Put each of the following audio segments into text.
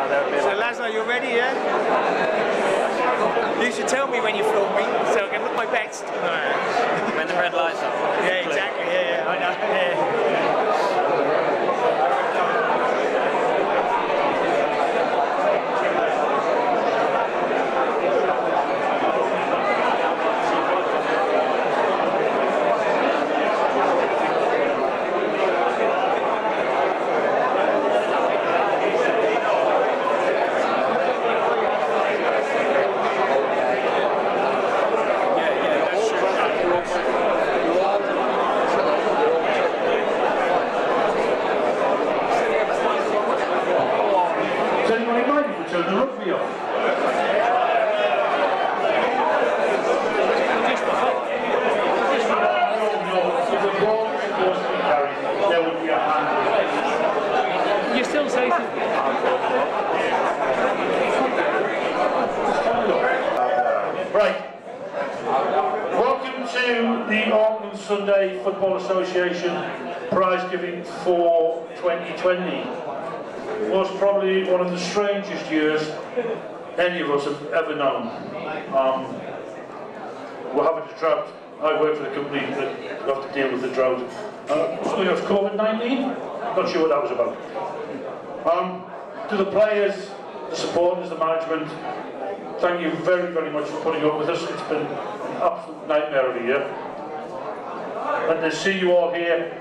So lads, are you ready, yeah? You should tell me when you film me, so I can look my best. When the red lights are. Yeah, exactly, yeah, I know, yeah. You're still safe. Right. Welcome to the Auckland Sunday Football Association prize giving for 2020. It was probably one of the strangest years any of us have ever known. We're having a drought. I work for the company that have to deal with the drought. Something of COVID-19? Not sure what that was about. To the players, the supporters, the management, thank you very, very much for putting up with us. It's been an absolute nightmare of a year. And to see you all here,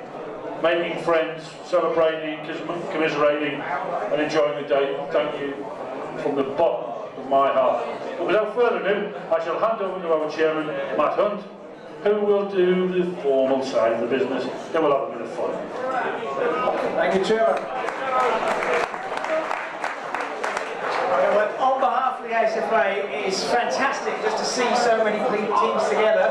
making friends, celebrating, commiserating, and enjoying the day, thank you from the bottom of my heart. But without further ado, I shall hand over to our chairman, Matt Hunt, who will do the formal side of the business. Then we'll have a bit of fun. Thank you, Chairman. On behalf of the ASFA, it is fantastic just to see so many teams together,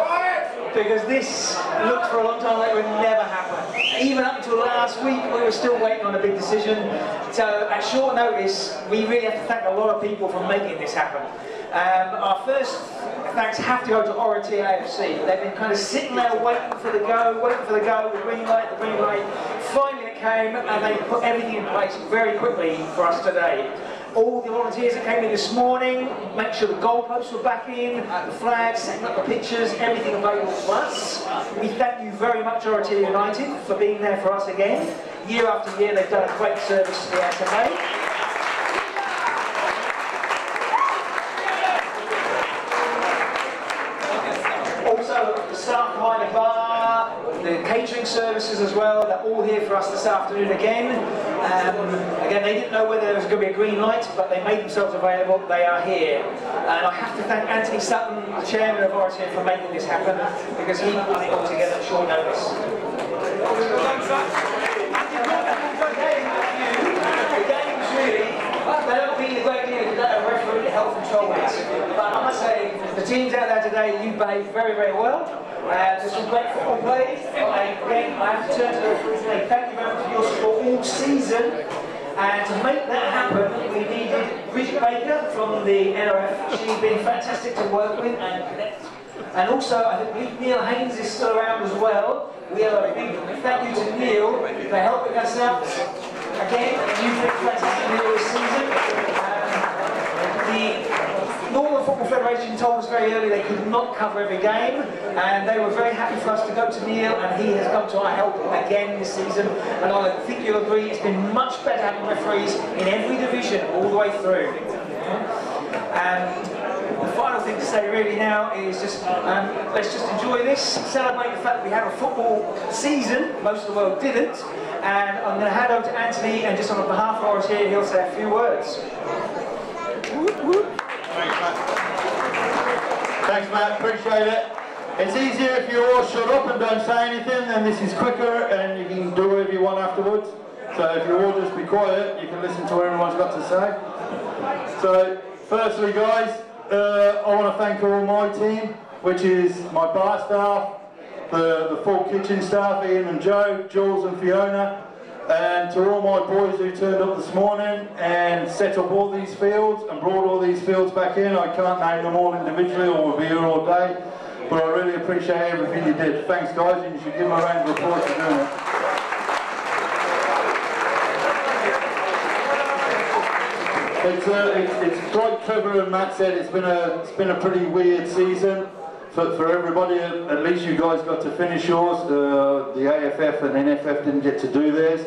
because this looked for a long time like it would never happen. Even up until last week, we were still waiting on a big decision. So at short notice, we really have to thank a lot of people for making this happen. Our first thanks have to go to Oratia AFC. They've been kind of sitting there waiting for the go, the green light, the green light. Finally it came, and they put everything in place very quickly for us today. All the volunteers that came in this morning, make sure the goalposts were back in, the flags, setting up the pictures, everything available to us. We thank you very much, Oratia United, for being there for us again. Year after year, they've done a great service to the ASFA. Also, the staff behind the bar, the catering services as well, they're all here for us this afternoon again. Again, they didn't know whether there was going to be a green light, but they made themselves available. They are here. And I have to thank Anthony Sutton, the chairman of Oratia, for making this happen, because he put it all together at short notice. The games really, they don't mean a great deal if you don't have referee to help control it. But I must say, the teams out there today, you behaved very, very well. There's some great football played. Again, I have to turn to the referees and say thank you very much for your support all season. And to make that happen, we needed Bridget Baker from the NRF. She's been fantastic to work with and connect. And also, I think Neil Haynes is still around as well. We have a big thank you to Neil for helping us out. Again, you've been fantastic Neil this season. The Northern Football Federation told us very early they could not cover every game, and they were very happy for us to go to Neil, and he has come to our help again this season. And I think you'll agree it's been much better having referees in every division all the way through. The final thing to say really now is just let's just enjoy this, celebrate the fact that we had a football season. Most of the world didn't, and I'm going to hand over to Anthony, and just on behalf of ours here, he'll say a few words. Thanks, Matt, appreciate it. It's easier if you all shut up and don't say anything, then this is quicker and you can do whatever you want afterwards. So if you all just be quiet, you can listen to what everyone's got to say. So, firstly guys, I want to thank all my team, which is my bar staff, the full kitchen staff, Ian and Joe, Jules and Fiona, and to all my boys who turned up this morning and set up all these fields and brought all these fields back in. I can't name them all individually or we'll be here all day, but I really appreciate everything you did. Thanks guys, and you should give them a round of applause for doing it. It's like Trevor and Matt said, it's been a pretty weird season for everybody. At least you guys got to finish yours. The AFF and NFF didn't get to do theirs,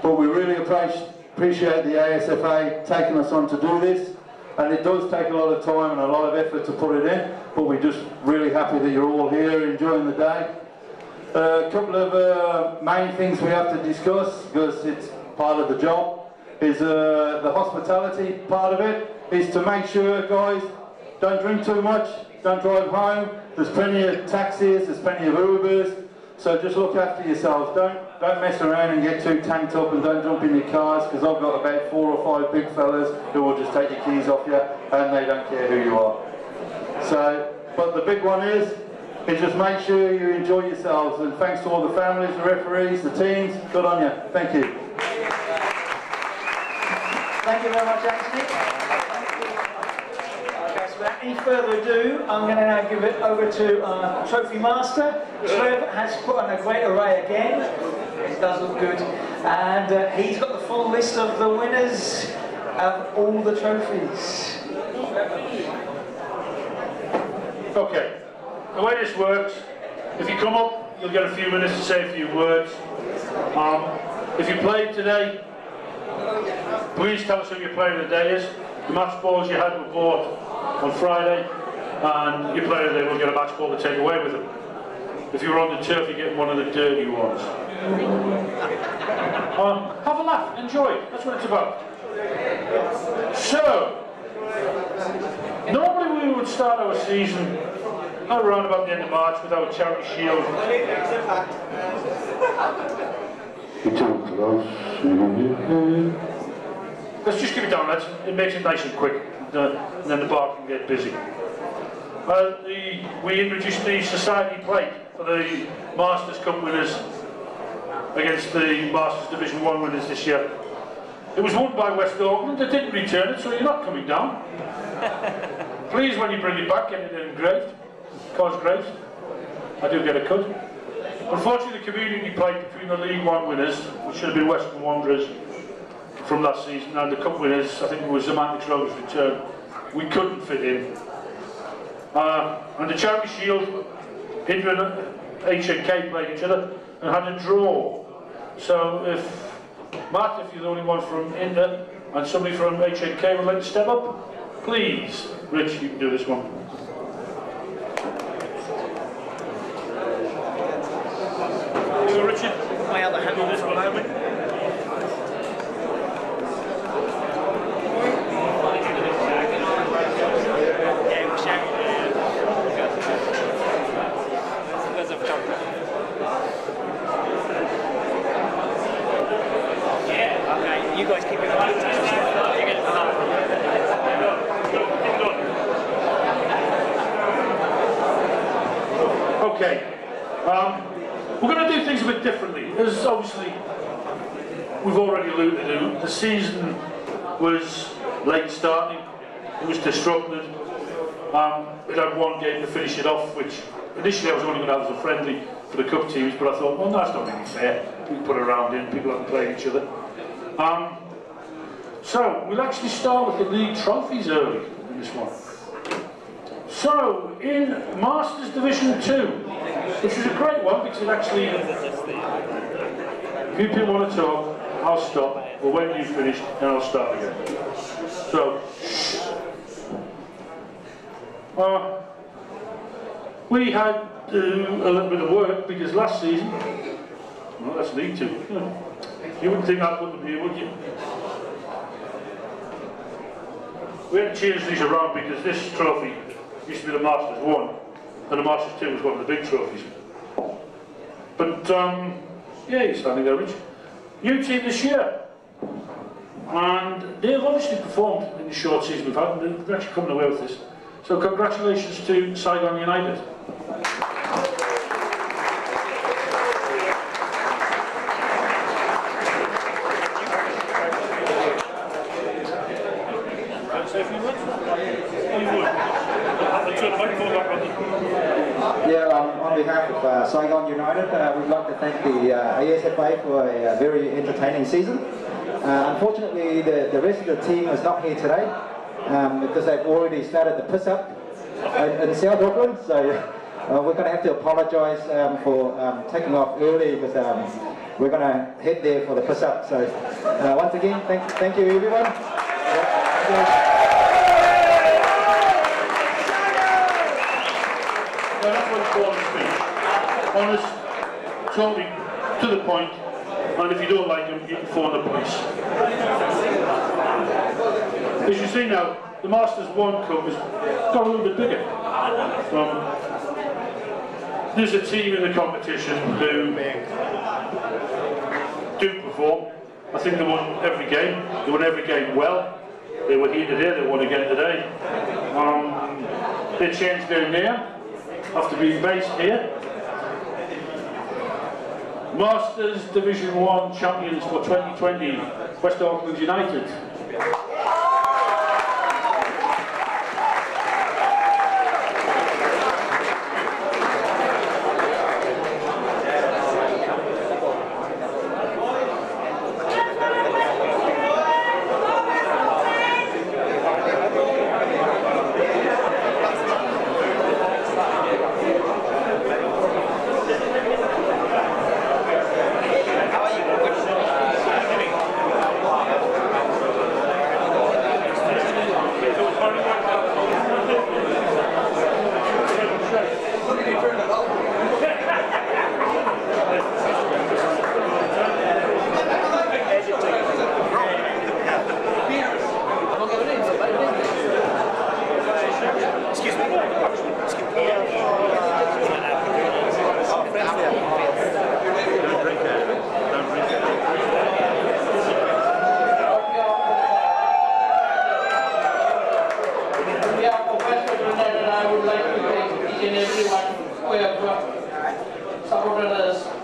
but we really appreciate the ASFA taking us on to do this. And it does take a lot of time and a lot of effort to put it in, but we're just really happy that you're all here enjoying the day. A couple of main things we have to discuss, because it's part of the job, is the hospitality part of it, is to make sure, guys, don't drink too much, don't drive home. There's plenty of taxis, there's plenty of Ubers, so just look after yourselves. Don't mess around and get too tanked up, and don't jump in your cars, because I've got about 4 or 5 big fellas who will just take your keys off you, and they don't care who you are. So, but the big one is just make sure you enjoy yourselves, and thanks to all the families, the referees, the teams, good on you. Thank you. Thank you very much, Anthony. Okay, so without any further ado, I'm going to now give it over to our Trophy Master. Trev has put on a great array again. It does look good. And he's got the full list of the winners of all the trophies. Okay, the way this works, if you come up, you'll get a few minutes to say a few words. If you played today, please tell us who your player of the day is. The match balls you had were bought on Friday, and your player of the day will get a match ball to take away with them. If you were on the turf, you get one of the dirty ones. Have a laugh, enjoy it, that's what it's about. So, normally we would start our season around about the end of March with our charity shield. Let's just give it down, it makes it nice and quick, and then the bar can get busy. We introduced the Society Plate for the Masters Cup winners against the Masters Division 1 winners this year. It was won by West Auckland. They didn't return it, so you're not coming down. Please, when you bring it back, get it engraved. Cause great. I do get a cut. Unfortunately, the community plate between the League 1 winners, which should have been Western Wanderers from last season, and the Cup winners, I think it was Semantics Road's return, we couldn't fit in. And the Charity Shield, Hydra and HNK played each other and had a draw. So if Matt, if you're the only one from India and somebody from HNK would like to step up, please. Rich, you can do this one. You go, Richard. My other hand on this one, have we? You guys keep it on. Okay. We're going to do things a bit differently. As obviously we've already alluded to, the season was late starting. It was disrupted. We had one game to finish it off, which initially I was only going to have as a friendly for the cup teams, but I thought, well, no, that's not really fair. We can put a round in. People haven't played each other. So we'll actually start with the league trophies early in this one. So in Masters Division 2, which was a great one because it actually, if you people want to talk, I'll stop, or when you've finished, and I'll start again. So, we had to do a little bit of work because last season, well, that's League 2. You wouldn't think I'd put them here, would you? We had to change these around because this trophy used to be the Masters 1, and the Masters 2 was one of the big trophies. But, yeah, you're standing there, Rich. New team this year. And they've obviously performed in the short season we've had, and they've actually come away with this. So congratulations to Saigon United. Yeah, on behalf of Saigon United, we'd like to thank the ASFA for a very entertaining season. Unfortunately, the rest of the team is not here today because they've already started the piss-up in South Auckland, so we're going to have to apologise for taking off early because we're going to head there for the piss-up. So once again, thank you everyone. Thank you. That's what it's called a speech. Honest, totally to the point, and if you don't like them, you can phone the police. As you see now, the Masters 1 Cup has got a little bit bigger. There's a team in the competition who do perform. I think they won every game. They won every game well. They were here today, they won again today. They changed their name after being based here. Masters Division 1 champions for 2020, West Auckland United.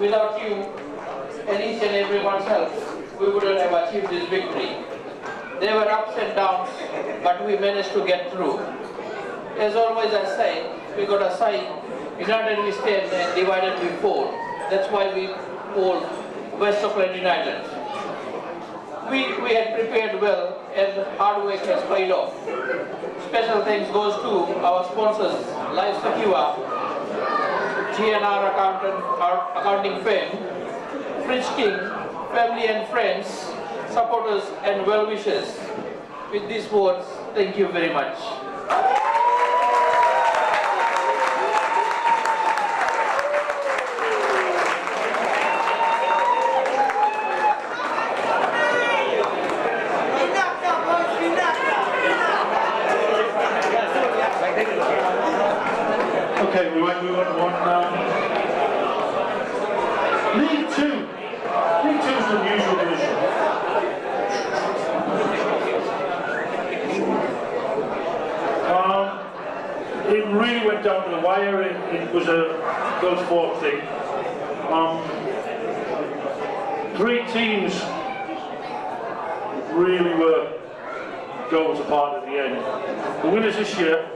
Without you and each and everyone's help, we wouldn't have achieved this victory. There were ups and downs, but we managed to get through. As always I say, we got a saying, united we stand and divided we fall. That's why we called West Auckland United. We had prepared well and hard work has paid off. Special thanks goes to our sponsors, Life Secure, GNR accounting firm, Fridge King, family and friends, supporters and well-wishers. With these words, thank you very much. Okay, we went on one now. League 2. League 2 is an unusual division. It really went down to the wire. It was a close-fought thing. 3 teams really were goals apart at the end. The winners this year,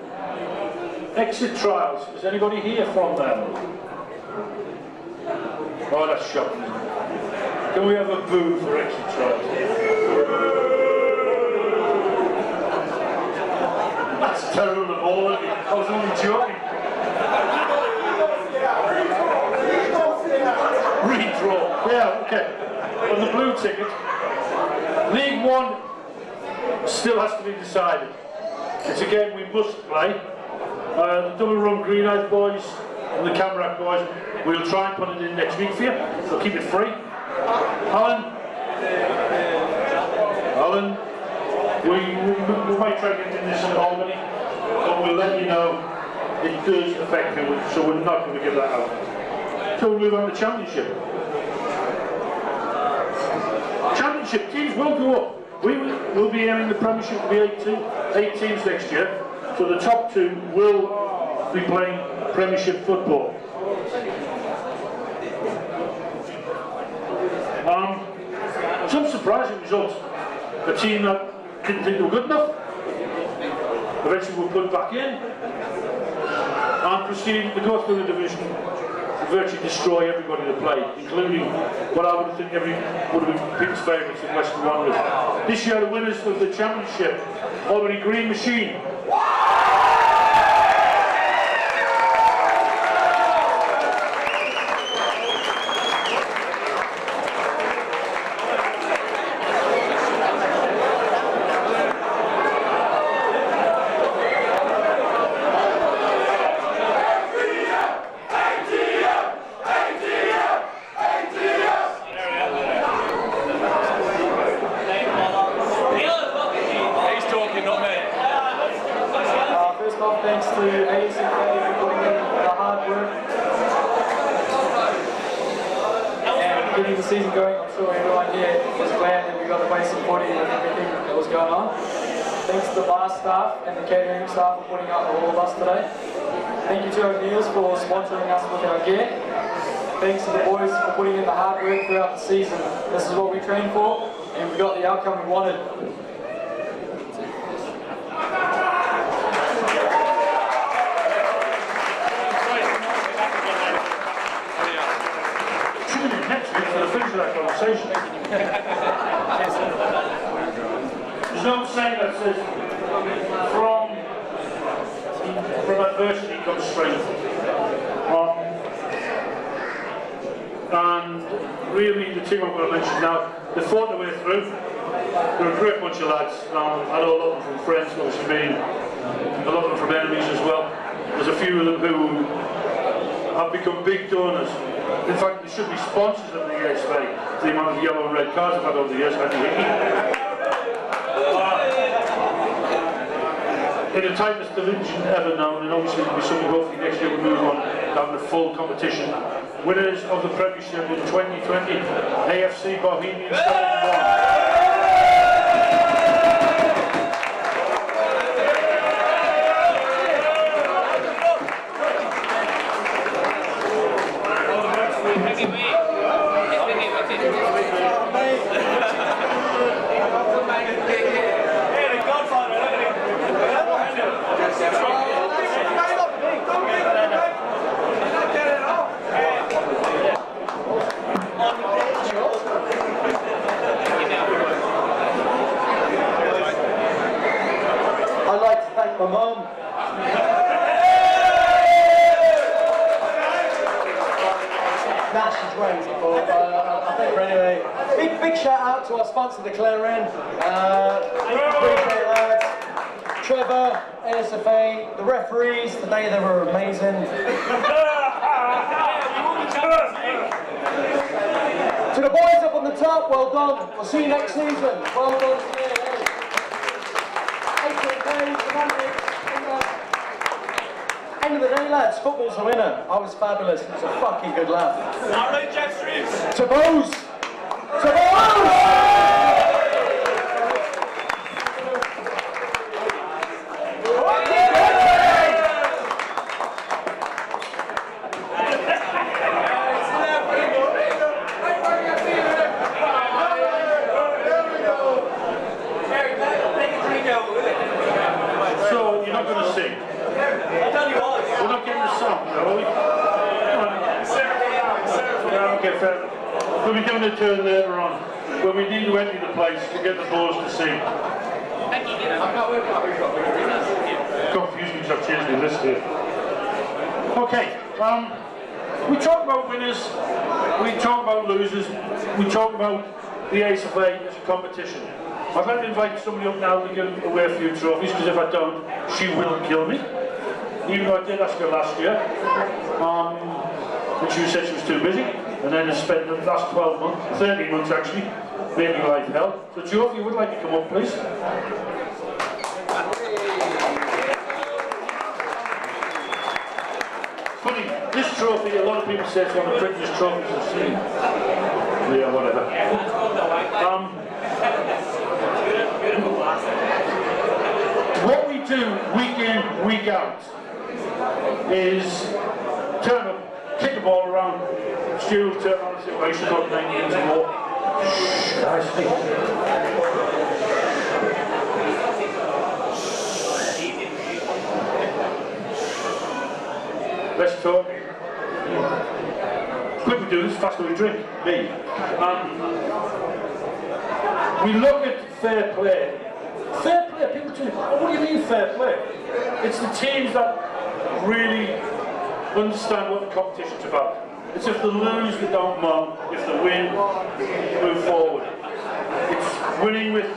Exit Trials. Is anybody here from them? Oh, that's shocking. Can we have a boo for Exit Trials? That's terrible of all of you. I was only joking. Redraw. Yeah, okay. On the blue ticket, League 1 still has to be decided. It's a game we must play. The Double Run Green Eyes boys and the Camerac boys, we'll try and put it in next week for you, so keep it free. Alan, we might try to get in this in Albany, but we'll let you know it does affect you, so we're not going to give that out. So we'll move on to Championship. Championship teams will go up. We'll be aiming the Premiership to be 8 teams next year. So the top 2 will be playing Premiership football. Some surprising results. A team that didn't think they were good enough, eventually were put back in and proceeded to go through the division virtually destroy everybody that played, including what I would think would have been people's favourites in Western Wanderers. This year the winners of the championship, Albany Green Machine. Thanks to ASFA for putting in the hard work and getting the season going. I'm sure everyone here was glad that we got to play some footy with everything that was going on. Thanks to the bar staff and the catering staff for putting up with all of us today. Thank you to O'Neill's for sponsoring us with our gear. Thanks to the boys for putting in the hard work throughout the season. This is what we trained for and we got the outcome we wanted. That conversation. There's no saying that says from adversity comes strength. And really the team I'm going to mention now, they fought their way through. They're a great bunch of lads. I know a lot of them from friends, obviously me, a lot of them from enemies as well. There's a few of them who have become big donors. In fact, they should be sponsors of the ASFA, the amount of yellow and red cards I've had over the years. In the tightest division ever known, and obviously there'll be something hopefully next year we'll move on down the full competition. Winners of the Premiership in 2020, AFC Bohemians 71. I'd like to thank my mum. Nah, she's great, but I think her anyway. Big shout out to our sponsor, the Clarion. Appreciate that. Trevor, ASFA, the referees, today they were amazing. To the boys up on the top, well done. We'll see you next season. Well done today. End of the day, lads, football's the winner. I was fabulous. It was a fucking good laugh. Alright, Jeff Streets. To Bose! To Bose! So, you're not going to sing? We're not getting the song, are we? Yeah, okay, fair. We'll be doing a turn later on, when we need to empty the place to get the boys to sing. Confused me because I've changed the list here. Okay, we talk about winners, we talk about losers, we talk about the ASFA as a competition. I'd like to invite somebody up now to give away a few trophies, because if I don't, she will kill me. Even though I did ask her last year, and she said she was too busy, and then has spent the last 12 months, 13 months actually, making life hell. So Joe, if you would like to come up, please. Funny, this trophy, a lot of people say it's one of the prettiest trophies I've seen. Yeah, whatever. What we do week in, week out is turn up, kick the ball around, Stu will turn on and say, well, you should have 9 games more. Shh, I speak. Let's talk. do this, the faster we drink, me. We look at fair play. Fair play, people say, oh, what do you mean fair play? It's the teams that really understand what the competition's about. It's if they lose, they don't moan. If they win, they move forward. It's winning with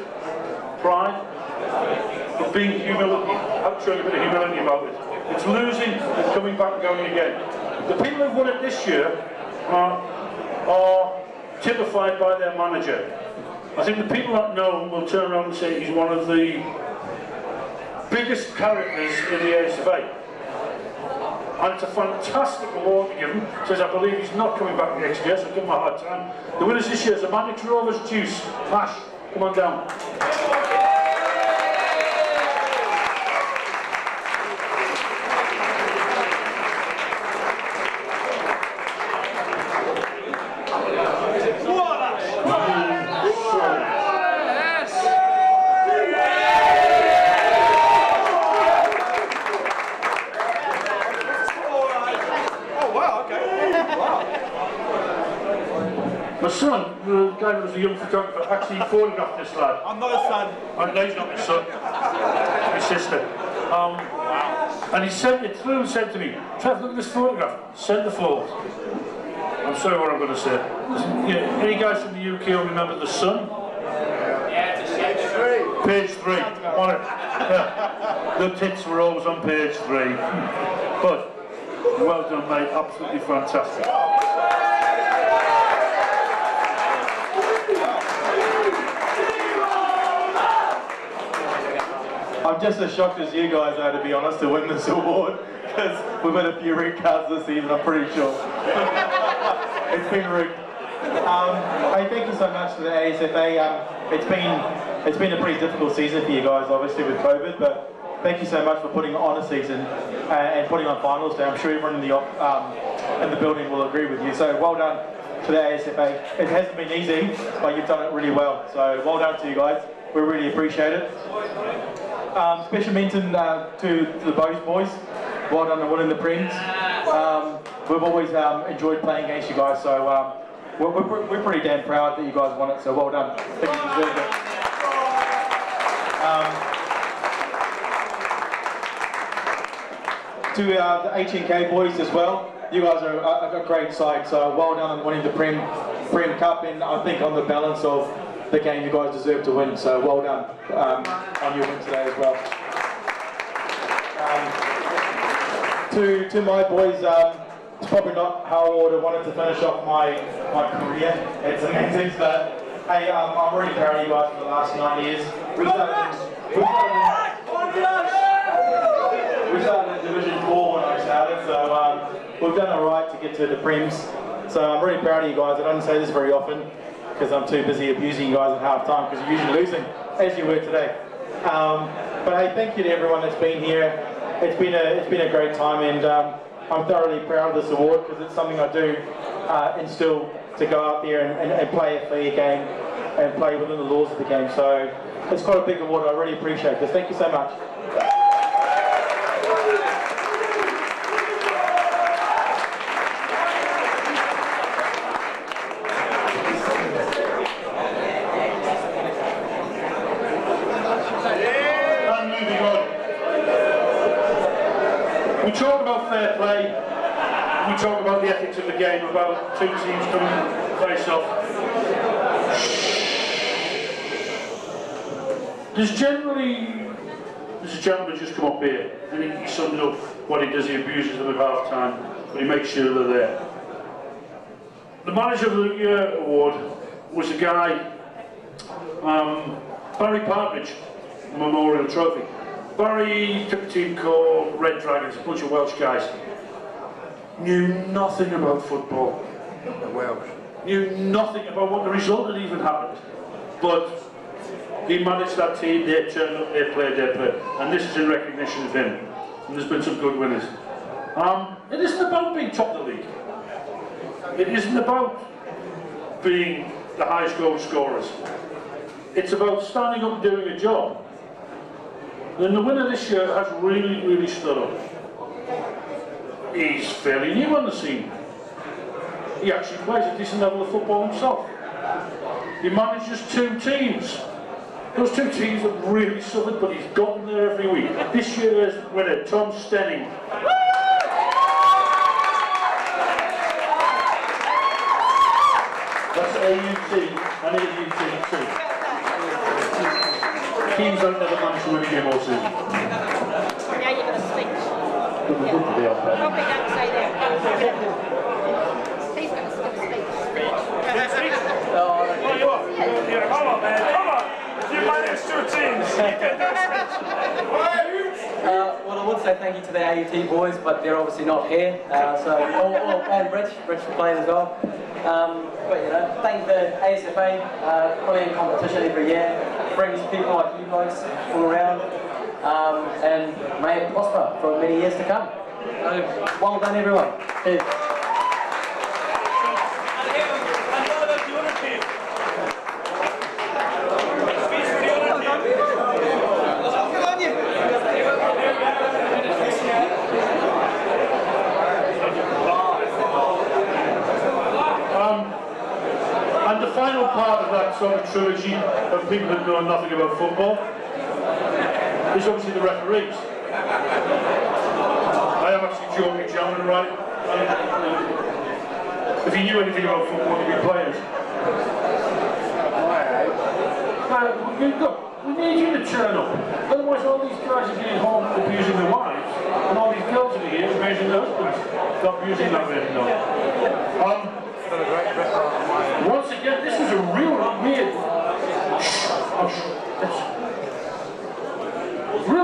pride, but being humility, showing a bit of humility about it. It's losing and coming back and going again. The people who've won it this year are typified by their manager. I think the people that know him will turn around and say he's one of the biggest characters in the ASFA. And it's a fantastic award to give him. Says I believe he's not coming back next year, so give him a hard time. The winners this year is the Manic Rovers Juice. Ash, come on down. My son, the guy who was a young photographer, actually photographed this lad. I'm not a son. No, he's not my son. My sister. And he sent it through and said to me, Trev, look at this photograph. Send the photos. I'm sorry what I'm going to say. Any guys from the UK who remember The Sun? Yeah, it's Page 3. The tits were always on page 3. But, well done, mate. Absolutely fantastic. I'm just as shocked as you guys are, to be honest, to win this award, because we've had a few red cards this season, I'm pretty sure. It's been rigged. Hey, thank you so much to the ASFA. It's been a pretty difficult season for you guys, obviously, with COVID, but thank you so much for putting on a season and putting on finals day. I'm sure everyone in the building will agree with you. So well done to the ASFA. It hasn't been easy, but you've done it really well. So well done to you guys. We really appreciate it. Special mention to the boys. Well done on winning the Prems. We've always enjoyed playing against you guys, so we're pretty damn proud that you guys won it, so well done. I think you deserved it. To the HNK boys as well, you guys are a great side, so well done on winning the Prem Cup, and I think on the balance of the game you guys deserve to win, so well done on your win today as well. To my boys, it's probably not how I would have wanted to finish off my career at semantics, but hey, I'm really proud of you guys for the last 9 years. We started in Division 4 when I started, so we've done alright to get to the Prems. So I'm really proud of you guys. I don't say this very often, because I'm too busy abusing you guys at half time, because you're usually losing, as you were today. But hey, thank you to everyone that's been here. It's been a great time, and I'm thoroughly proud of this award, because it's something I do instill to go out there and play a fair game and play within the laws of the game. So it's quite a big award. I really appreciate this. Thank you so much. We talk about fair play, we talk about the ethics of the game, about two teams coming face off. There's a gentleman just come up here, and he sums up what he does. He abuses them at half time, but he makes sure they're there. The Manager of the Year award was a guy, Barry Partridge, Memorial Trophy. Barry took a team called Red Dragons, a bunch of Welsh guys. Knew nothing about football. The Welsh. Knew nothing about what the result had even happened. But he managed that team, they turned up, they played. And this is in recognition of him. And there's been some good winners. It isn't about being top of the league. It isn't about being the highest goal scorers. It's about standing up and doing a job. And the winner this year has really, really stood up. He's fairly new on the scene. he actually plays a decent level of football himself. He manages 2 teams. Those 2 teams have really suffered, but he's got them there every week. This year's winner, Tom Stenning. That's AUT and AUT too. Teams don't never manage to win a game all season. Now you've got a speech. Probably don't say that. He's got a speech. Oh, you are? Yeah, come on, man, come on! You manage 2 teams, you can do a speech. Well, I would say thank you to the AUT boys, but they're obviously not here. And Rich for playing as well. But you know, thank the ASFA, putting in competition every year, brings people like you guys all around, and may it prosper for many years to come. So, well done everyone. Cheers. And the final part of that sort of trilogy of people that know nothing about football is obviously the referees. I am actually joking, gentlemen, right? If you knew anything about football, you'd be players. Look, we need you to turn up. Otherwise, all these guys are getting home abusing their wives, and all these girls are here abusing their husbands. Stop abusing that way, no. Once again, this is a real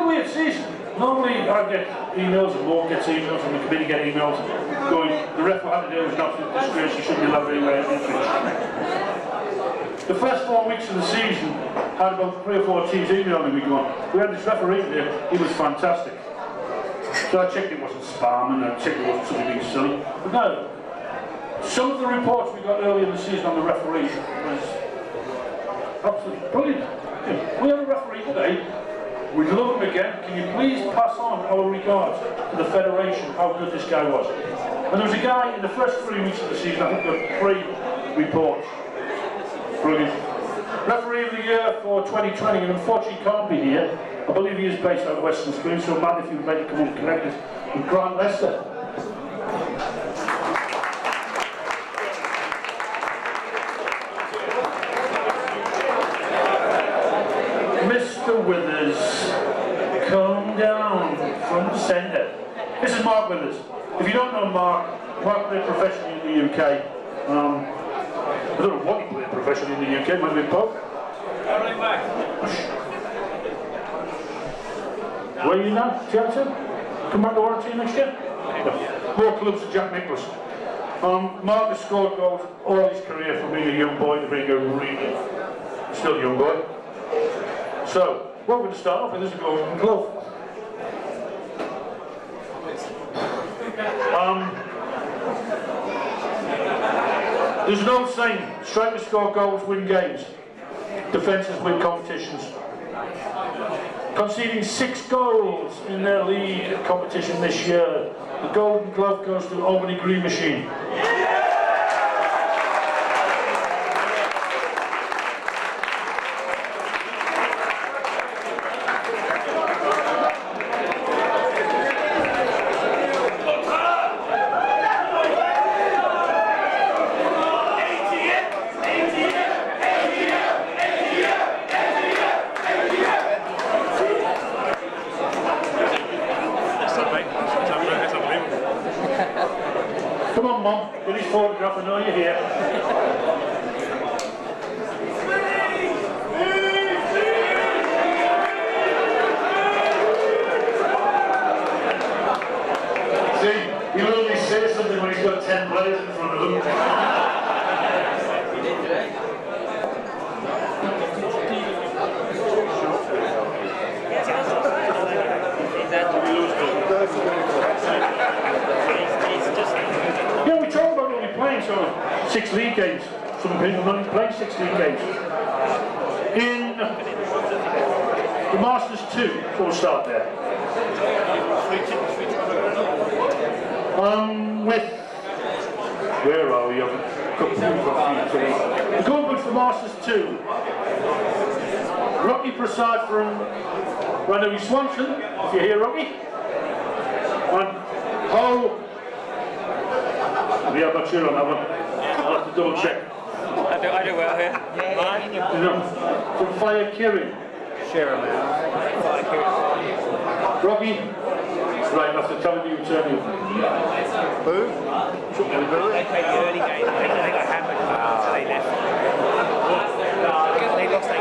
weird season. Normally I get emails and Morgan gets emails and the committee get emails going, the ref what had to do was an absolute disgrace, you shouldn't be allowed anywhere in the pitch. The first 4 weeks of the season had about 3 or 4 teams emailing me going, we had this referee there, he was fantastic. So I checked it wasn't spam and I checked it wasn't something being silly. But no. Some of the reports we got earlier in the season on the referee was absolutely brilliant. We have a referee today, we'd love him again. Can you please pass on our regards to the Federation, how good this guy was. And there was a guy in the first 3 weeks of the season, I think there were 3 reports. Brilliant. Referee of the year for 2020, and unfortunately can't be here. I believe he is based out of Western Spoon, so Matt, if you'd like to come and connect us with Grant Lester. Mr. Withers, come down from the centre. This is Mark Withers. If you don't know Mark played professionally in the UK. I don't know what he played professionally in the UK, might have been both. Where are you now? Chelsea? Come back to Oratia next year? No. More clubs than Jack Nicklaus. Mark has scored goals all his career from being a young boy to being a really still young boy. So, what we're going to start off with is a golden glove. There's an old saying, strikers score goals, win games. Defences win competitions. Conceding 6 goals in their league competition this year. The golden glove goes to Albany Green Machine. Come on, Mum, get his photograph, I know you're here. See, he'll only say something when he's got 10 players in front of him. Yeah, we talk about only playing sort of 6 league games. Some people only play 6 league games. In the Masters 2, so we'll start there. With Where are we? I'm completely confused today. The goalpost for Masters 2. Rocky Prasad from Randomly Swanson, if you're here, Rocky. And Ho. Yeah, I'm not sure on that one. I'll have to double check. I do well here. From Fire Kirin. Sure, man. Rocky. Right, I have to tell you turn you. Who? They played the early game. They got hammered, so they left. They lost 8-0.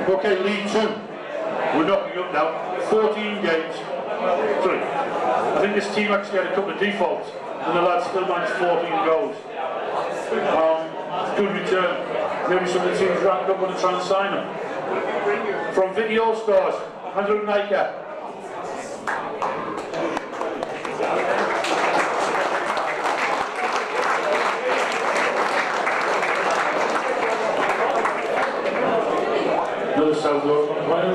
Okay, League 2. We're knocking up now. 14 games. Sorry. I think this team actually had a couple of defaults, and the lads still managed 14 goals. Good return. Maybe some of the teams ranked up want to try and sign them. From Video Stars, Andrew Naika. Another South Yorkshire player.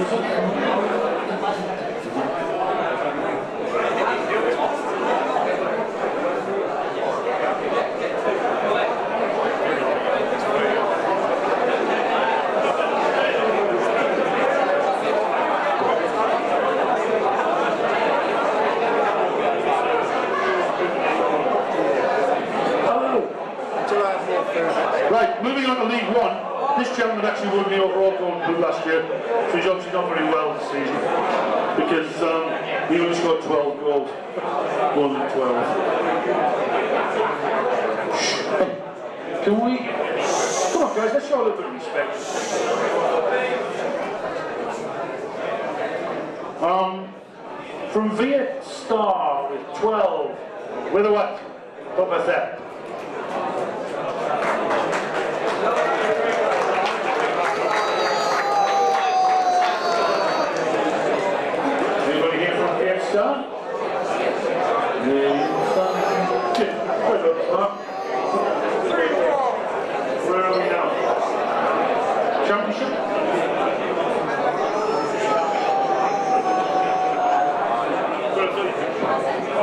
Right, moving on to League 1. This gentleman actually won the overall golden boot last year, so he's obviously not very well this season because he only scored 12 goals. 1 and 12. Can we? Come on, guys, let's show a little bit of respect. From Viet Star with 12. With a what? What was that? Anybody here from Viet Star? Where are we now? Championship?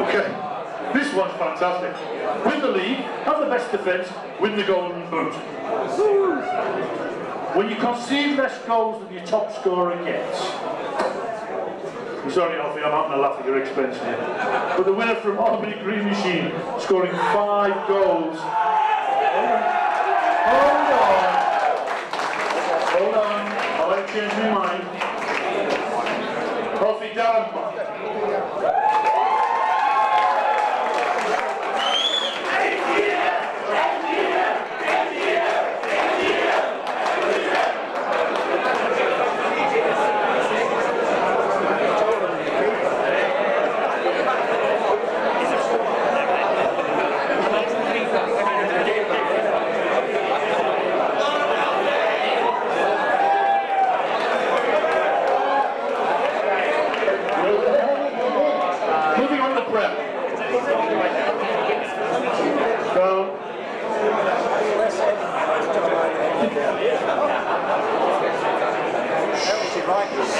Okay, this one's fantastic. Win the league, have the best defence, win the golden boot. When you concede less goals than your top scorer gets. I'm sorry, Alfie, I'm having a laugh at your expense here. But the winner from Albany Green Machine, scoring 5 goals. Hold on, I'll let you change my mind. Alfie Darren.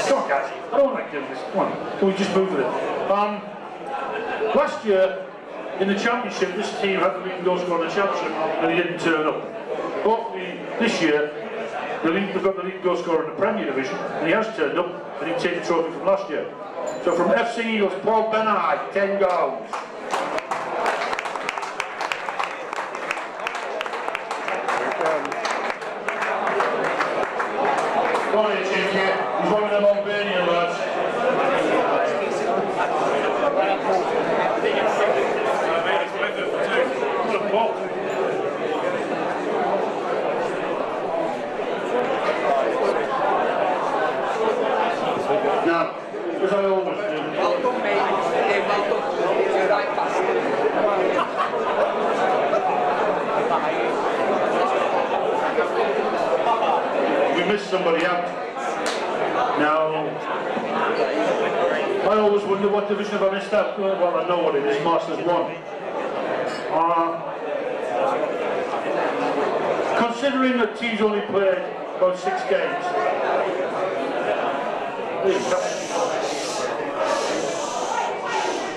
Come on, guys. I don't want to do this. Come on. Can we just move with it? Last year, in the championship, this team had the leading goal scorer in the championship, and he didn't turn up. Hopefully, this year, they've got the leading goal scorer in the Premier Division, and he has turned up, and he can take the trophy from last year. So from FC Eagles, Paul Bernard, 10 goals. Come on in, Chinky. He's one of them Albanian lads. somebody out. Now, I always wonder what division have I missed out. Well, I know what it is, Masters 1. Considering that teams only played about 6 games,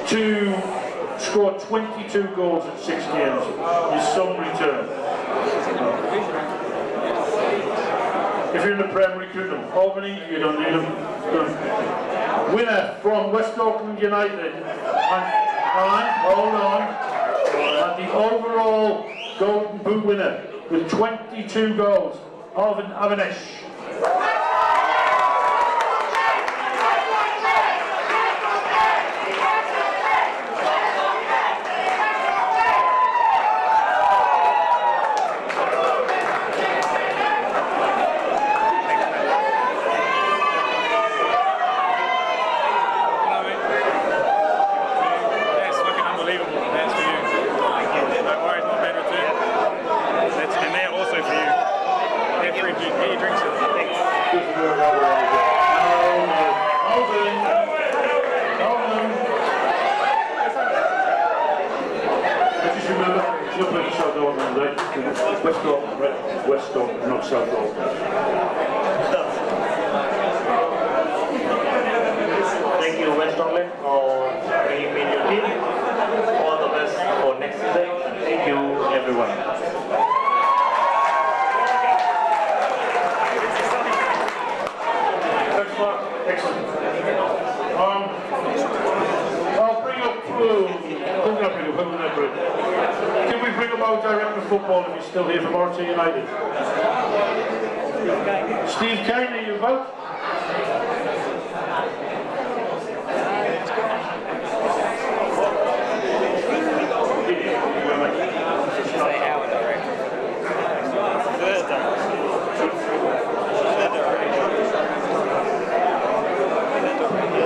to score 22 goals in 6 games is some return. If you're in the Prem, recruit them. Albany, you don't need them. Winner from West Auckland United, and hold on, and the overall Golden Boot winner with 22 goals, Alvin Avanesh. West Auckland, not South Auckland. Thank you, West Auckland, for bringing me your team. All the best for next season. Thank you, everyone. Thanks, Mark. Excellent. I'll bring up can we bring up our director of football if he's still here from Oratia United? Steve Kane, are you about?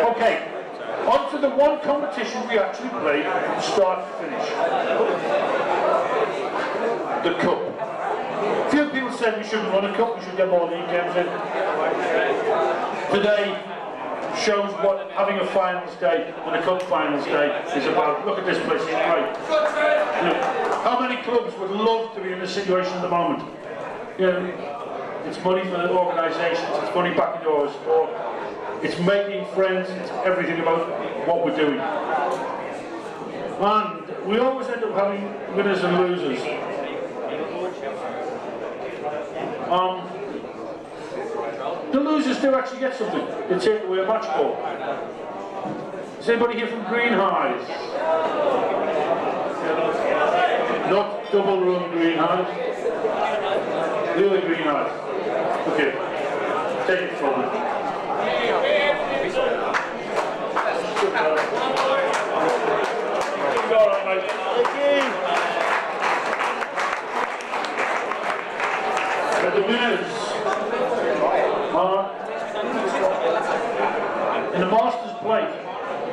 Okay, on to the one competition we actually played from start to finish. The Cup. A few people said we shouldn't run a Cup, we should get more league games in. Today shows what having a finals day and a Cup finals day is about. Look at this place, it's great. Look, how many clubs would love to be in this situation at the moment? You know, it's money for the organisations, it's money back into our sport, it's making friends, it's everything about what we're doing. And we always end up having winners and losers. The losers do actually get something. They take away a match ball. Is anybody here from Green Highs? Not double run Green Highs? The other Green Highs? Okay. Take it from them. All right, mate. And the winners are in the Masters plate,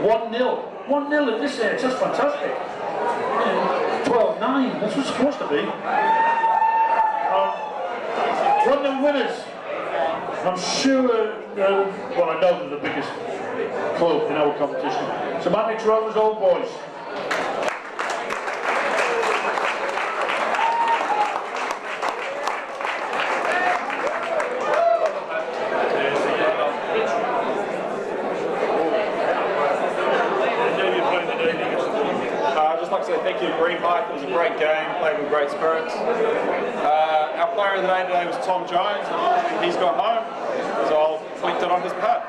1-0. 1-0 at this age, that's fantastic. 12-9, that's what it's supposed to be. 1-0 winners. I'm sure, well, I know they're the biggest club in our competition. Semantics Rovers Old Boys. Thank you, Green High. It was a great game, played with great spirits. Our player of the day today was Tom Jones. He's gone home, so I'll flick it on his pad.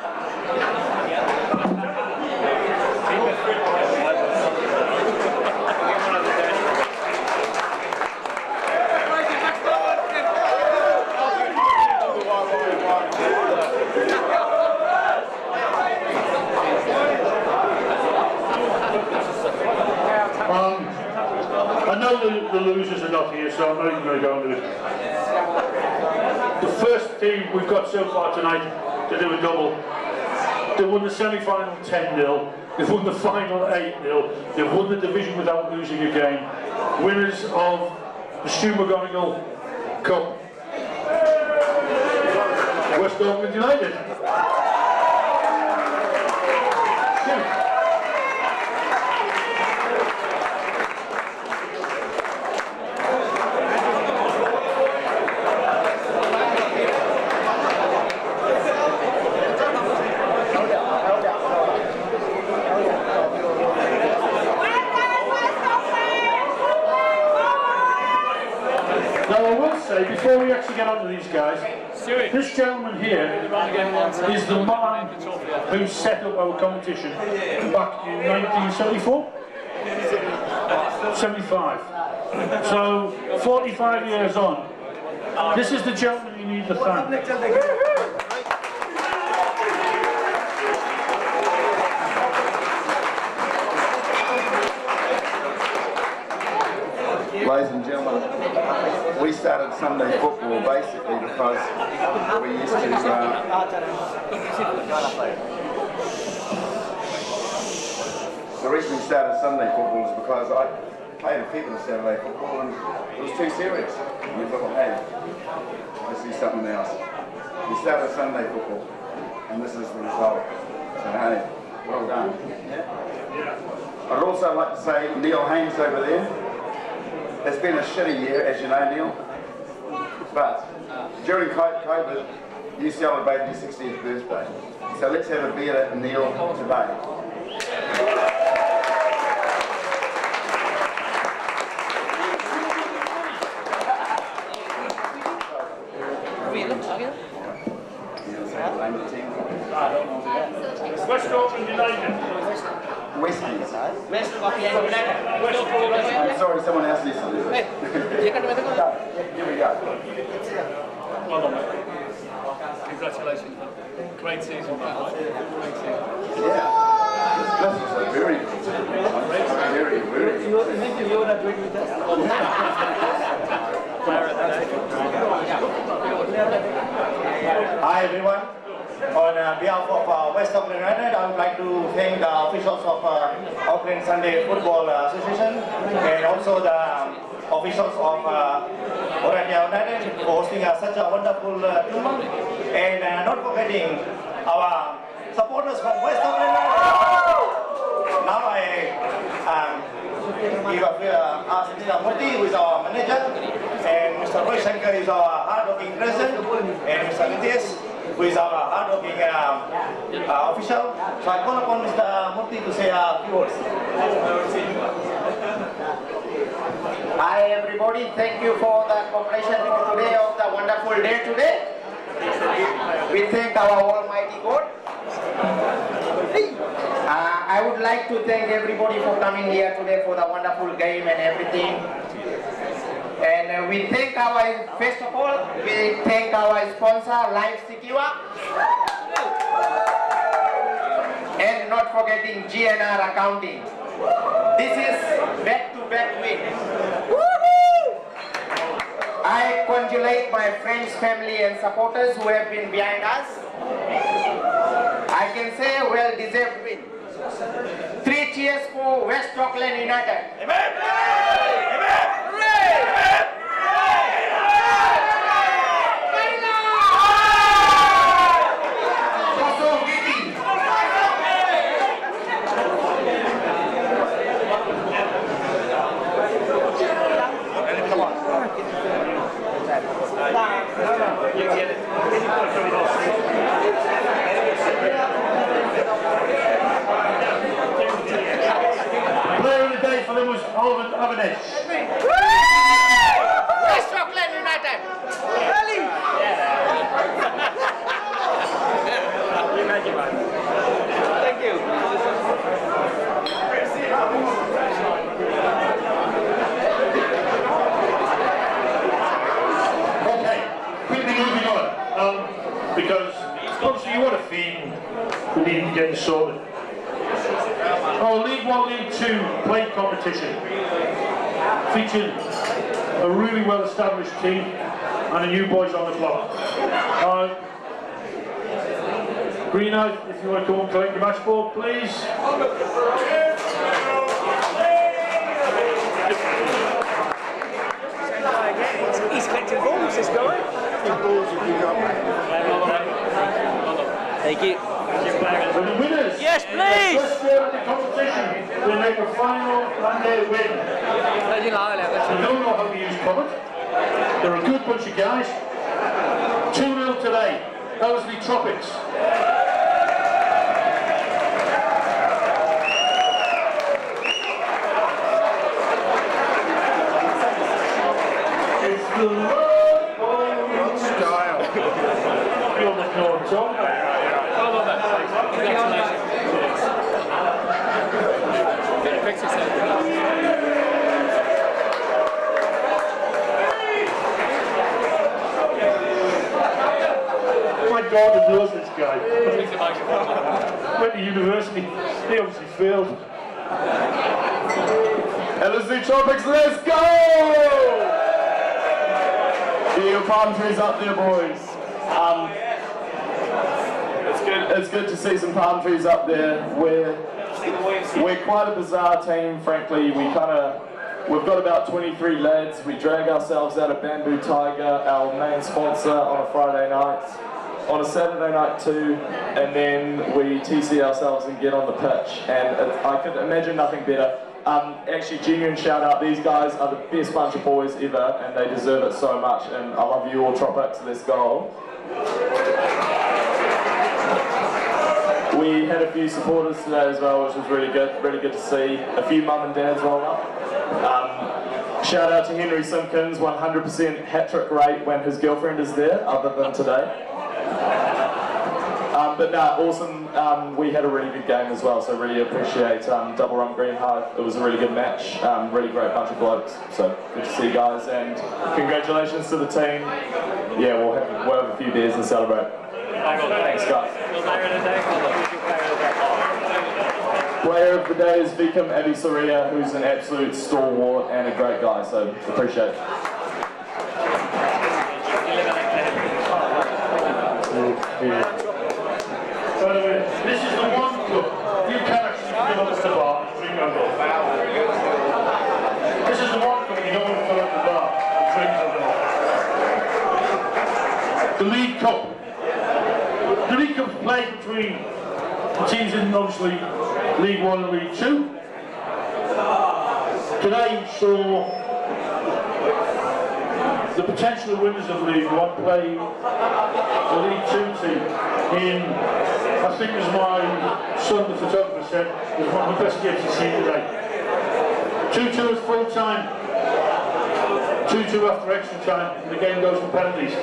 I know the losers are not here, so I'm not even going to go into it. The first team we've got so far tonight to do a double, they won the semi-final 10-0, they've won the final 8-0, they've won the division without losing a game. Winners of the Stu McGonigal Cup. West Auckland United. Now I will say, before we actually get on to these guys, this gentleman here is the man who set up our competition back in 1974? 75. So, 45 years on, this is the gentleman you need to thank. Ladies and gentlemen, we started Sunday football basically because we used to the reason we started Sunday football is because I played a people Saturday football and it was too serious. And we thought, hey, let's do something else. We started Sunday football and this is the result. So hey, well done. I'd also like to say Neil Haynes over there. It's been a shitty year, as you know, Neil. But during COVID, you celebrated your 60th birthday. So let's have a beer at Neil today. West Auckland United. Westies. I'm sorry, someone else needs to do it. Here we go. Well done, mate. Congratulations. Great season, mate. Great season. Yeah. This was a very good season. Very, very good. You were not doing with us? Hi everyone. On behalf of West Auckland United, I would like to thank the officials of Auckland Sunday Football Association and also the officials of Oratia United for hosting such a wonderful tournament, and not forgetting our supporters from West Auckland United. Now I give ask Mr. Murthy, who is our manager, and Mr. Roy Shankar is our hard-working president, and Mr. Nitish, who is our hard-working official. So I call upon Mr. Murthy to say a few words. Hi everybody, thank you for the cooperation today of the wonderful day today. We thank our Almighty God. I would like to thank everybody for coming here today for the wonderful game and everything. And we thank our, first of all, we thank our sponsor, Life Secure. And not forgetting GNR Accounting. This is back-to-back win. I congratulate my friends, family and supporters who have been behind us. I can say well-deserved win. 3 cheers for West Auckland United. Amen! Amen! Player of the day for them was Oliver Avanesh. West Auckland United. Really? Thank you. Okay, quickly moving on. Because obviously you want a theme, we need to get this sorted. Our League 1, League 2 play competition featured a really well-established team and a new boys on the block. Green Eyes, if you want to come and collect your match ball, please. He's collecting balls, this guy. Balls if you got. make a final Monday win. They don't know how to use cover. They're a good bunch of guys. 2-0 today. Ellerslie Tropics. It's the love style. You're the floor, Tom. Congratulations. Fix yourself. My daughter knows this guy. Went to university. He obviously failed. Ellerslie Tropics, let's go! Get your palm trees up there, boys. It's good to see some palm trees up there. We're quite a bizarre team, frankly. We've got about 23 lads. We drag ourselves out of Bamboo Tiger, our main sponsor, on a Friday night, on a Saturday night too, and then we TC ourselves and get on the pitch. And I could imagine nothing better. Actually, genuine shout out, these guys are the best bunch of boys ever, and they deserve it so much, and I love you all, Tropics, let's go. We had a few supporters today as well, which was really good to see. A few mum and dads roll up. Shout out to Henry Simpkins, 100% hat-trick rate when his girlfriend is there, other than today. But no, awesome. We had a really good game as well, so really appreciate Double Rump Green Hive. It was a really good match, really great bunch of blokes. So good to see you guys, and congratulations to the team. Yeah, we'll have a few beers and celebrate. Thanks, guys. Player of the day is Vikram Abisaria, who's an absolute stalwart and a great guy, so appreciate it. By the way, this is the one club you can actually fill up the bar and drink alcohol. This is the one club you don't want to fill up the bar and drink alcohol. The League Cup. The League Cup is played between the teams in obviously League 1 and League 2. Today saw the potential winners of League 1 play the League 2 team in, I think as my son the photographer said, was one of the best games he's seen today. 2-2 is full time, 2-2 after extra time, and the game goes to penalties.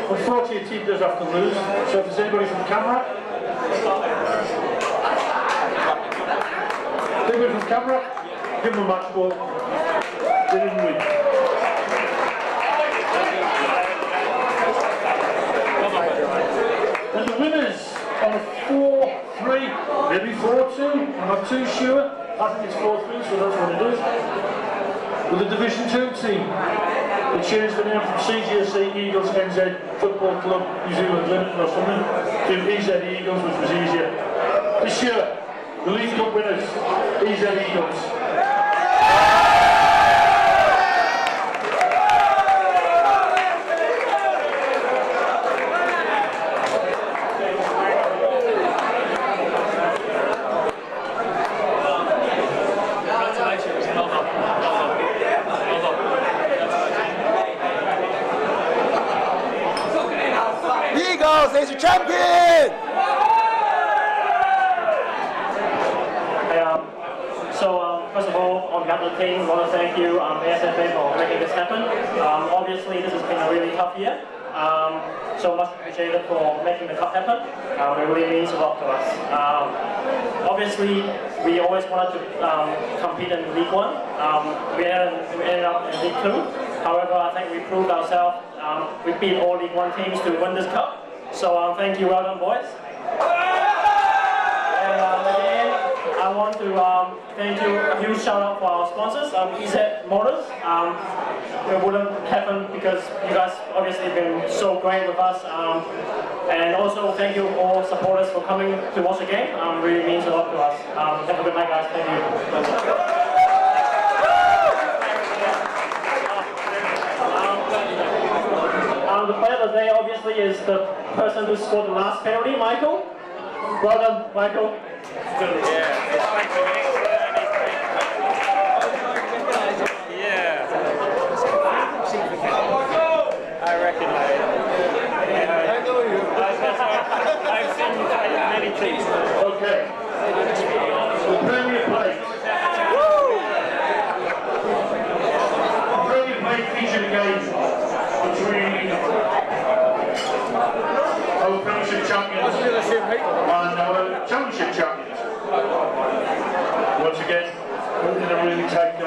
Unfortunately, a team does have to lose, so if there's anybody from the camera, anybody from camera, give them a match ball. They didn't win. And the winners on a 4-3, maybe 4-2, I'm not too sure. I think it's 4-3, so that's what it is. With the Division 2 team, they changed the name from CGSC Eagles NZ Football Club New Zealand Limited or something to EZ Eagles, which was easier. This year, the League Cup winners, EZ Eagles. There's your champion! First of all, on behalf of the team, I want to thank you, ASFA, for making this happen. Obviously, this has been a really tough year. So much appreciated for making the cup happen. It really means a lot to us. Obviously, we always wanted to compete in League 1. We ended up in League 2. However, I think we proved ourselves. We beat all League 1 teams to win this cup. So thank you, well done, boys. And again, I want to thank you, a huge shout out for our sponsors, EZ Motors. It wouldn't happen because you guys obviously been so great with us. And also thank you all supporters for coming to watch the game. Really means a lot to us. Have a good night, guys. Thank you. The player of the day obviously is the person who scored the last penalty, Michael. Well done, Michael. Yeah.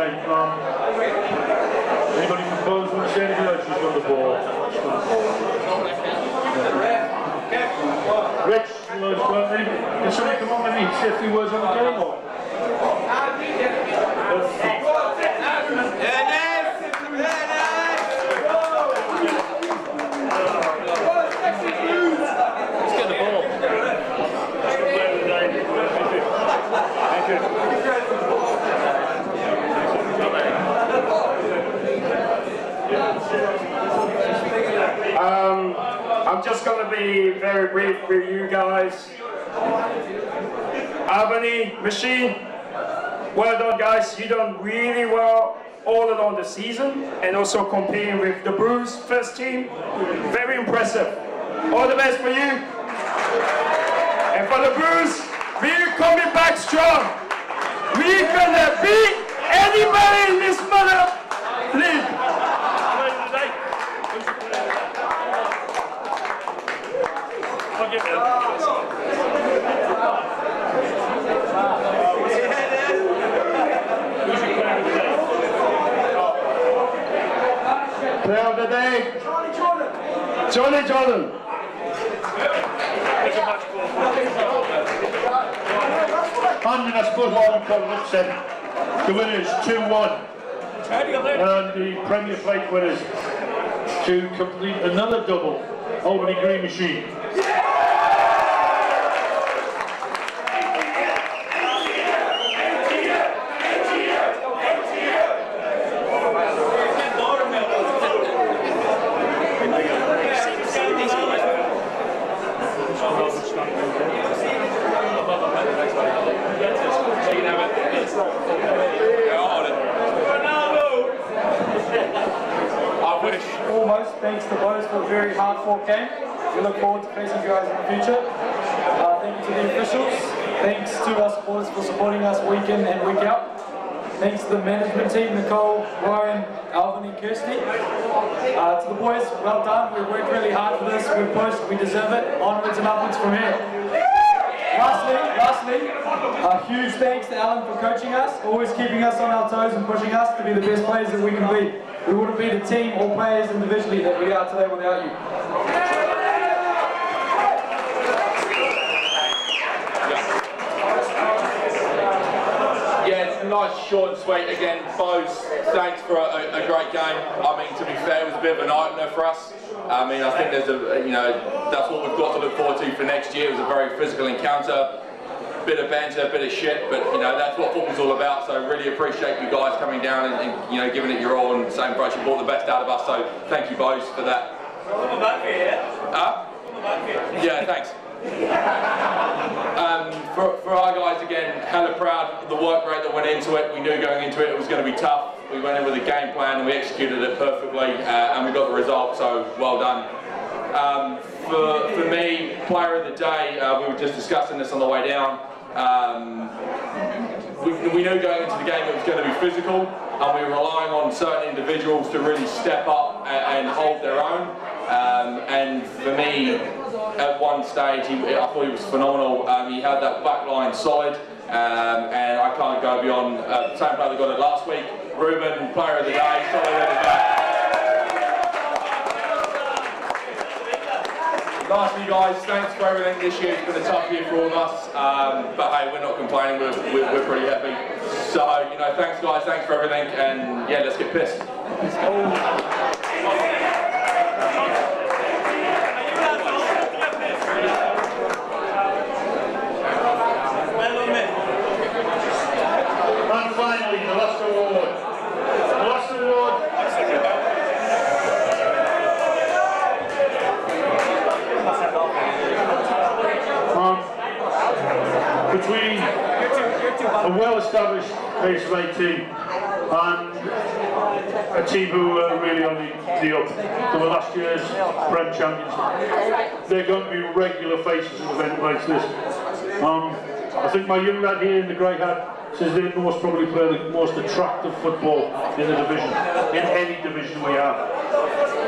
Okay. Anybody from Bowes want to say anything? She's on the ball. Rich, can somebody come on with me and say a few words on the game? Or? I'm just going to be very brief with you guys. Albany, Machine, well done guys. You done really well all along the season and also competing with the Bruce first team. Very impressive. All the best for you. And for the Bruce, we're coming back strong. We're gonna beat anybody in this mother league. Player of the day, Johnny Jordan. And in a split one called upset, the winners 2-1, and the Premier Plate winners to complete another double, Albany Green Machine. Almost, thanks to Bose for a very hard-fought game. We look forward to facing you guys in the future. Thank you to the officials. Thanks to our supporters for supporting us week in and week out. Thanks to the management team, Nicole, Ryan, Alvin and Kirsty. To the boys, well done. We worked really hard for this. We've pushed, we deserve it. Onwards and upwards from here. Lastly, a huge thanks to Alan for coaching us, always keeping us on our toes and pushing us to be the best players that we can be. We wouldn't be the team or players individually that we are today without you. Yeah, it's a nice, short and sweet. Again, Bose, thanks for a great game. I mean, to be fair, it was a bit of an eye-opener for us. I mean, I think there's that's what we've got to look forward to for next year. It was a very physical encounter. Bit of banter, bit of shit, but that's what football's all about. So really appreciate you guys coming down and giving it your all and saying, "Bro, you brought the best out of us." So thank you, Bose, for that. Yeah, thanks. For our guys, again, hella proud of the work rate that went into it. We knew going into it was going to be tough. We went in with a game plan and we executed it perfectly, and we got the result. So well done. For me, player of the day, we were just discussing this on the way down. We knew going into the game it was going to be physical, and we were relying on certain individuals to really step up and hold their own. And for me, at one stage, I thought he was phenomenal. He had that back line solid, and I can't go beyond the same player that got it last week. Ruben, player of the day, solid at the back. Lastly, guys, thanks for everything this year. It's been a tough year for all of us, but hey, we're not complaining. We're pretty happy. So, thanks, guys. Thanks for everything, and yeah, let's get pissed. And finally, the last award. The last award. Between a well-established ASFA team and a team who are really on the up. They were last year's Prem champions. They're going to be regular faces at an event like this. I think my young lad here in the grey hat says they most probably play the most attractive football in the division, in any division we have.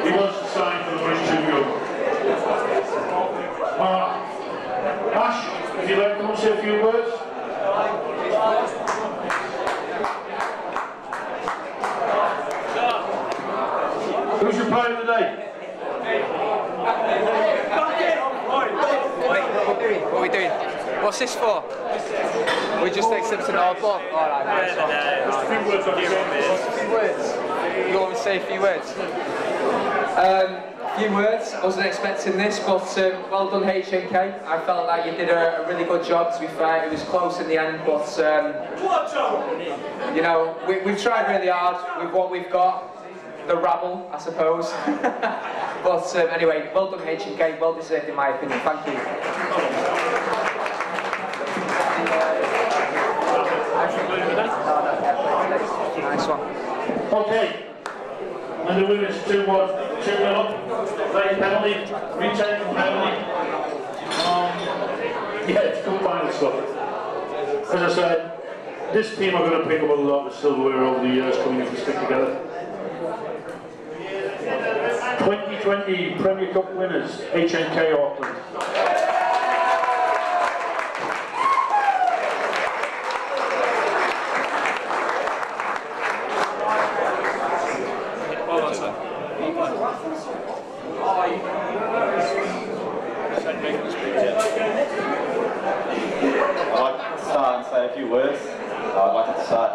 He wants to sign for the British Studio. Ash, would you like to come and say a few words? player of the day? What are we doing? What's this for? We just accepted our bob. Alright, nice one. Just a few words on your own, A few words. You want me to say a few words? Few words, I wasn't expecting this, but well done HNK. I felt like you did a really good job, to be fair. It was close in the end, but you know, we've tried really hard with what we've got. The rabble, I suppose. But anyway, well done HNK, well deserved in my opinion. Thank you. Nice one. Okay. And the women's 2-1, 2-0 up. Late penalty, retaken penalty. Yeah, it's good final stuff. As I said, this team are going to pick up a lot of silverware over the years coming to stick together. 2020 Premier Cup winners, HNK Auckland. I'd like to start and say a few words. I'd like to start,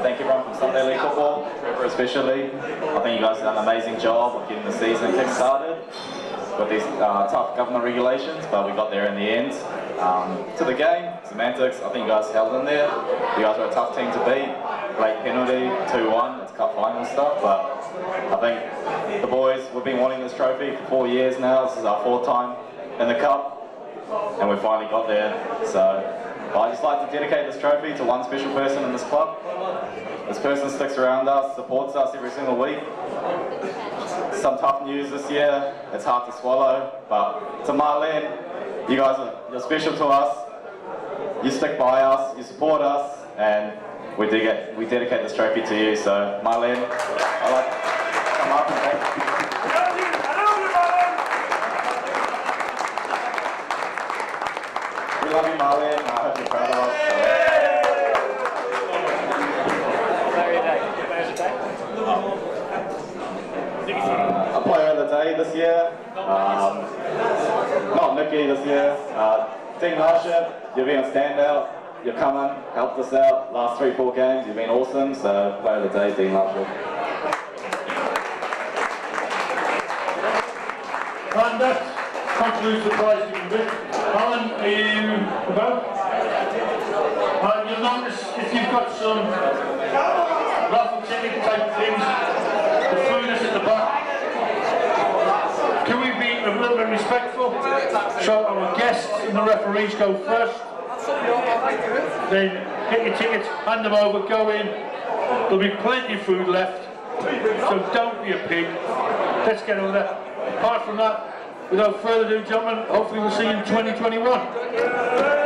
thank everyone from Sunday League Football, Trevor especially. I think you guys have done an amazing job of getting the season kick-started with these tough government regulations, but we got there in the end. To the game, semantics, I think you guys held in there. You guys were a tough team to beat. Late penalty, 2-1, it's cup final stuff, but I think the boys, we've been wanting this trophy for 4 years now. This is our 4th time in the cup, and we finally got there. So I'd just like to dedicate this trophy to one special person in this club. This person sticks around us, supports us every single week. Some tough news this year, it's hard to swallow, but to Marlene, you guys you're special to us. You stick by us, you support us, and we dedicate this trophy to you. So Marlene, I'd like to come up and thank you. We love you, Marlene. I hope you're proud of us. A player of the day this year. Not Nicky this year. Dean Larship, you've been a standout. You're coming, helped us out. Last 3-4 games, you've been awesome. So player of the day, Dean Larship. And that concludes the prize giving bit. Alan, are you about? You'll notice if you've got some raffle ticket type things, the food is at the back. Can we be a little bit respectful? So our guests and the referees go first. Then get your tickets, hand them over, go in. There'll be plenty of food left, so don't be a pig. Let's get on with that. Apart from that, without further ado, gentlemen, hopefully we'll see you in 2021.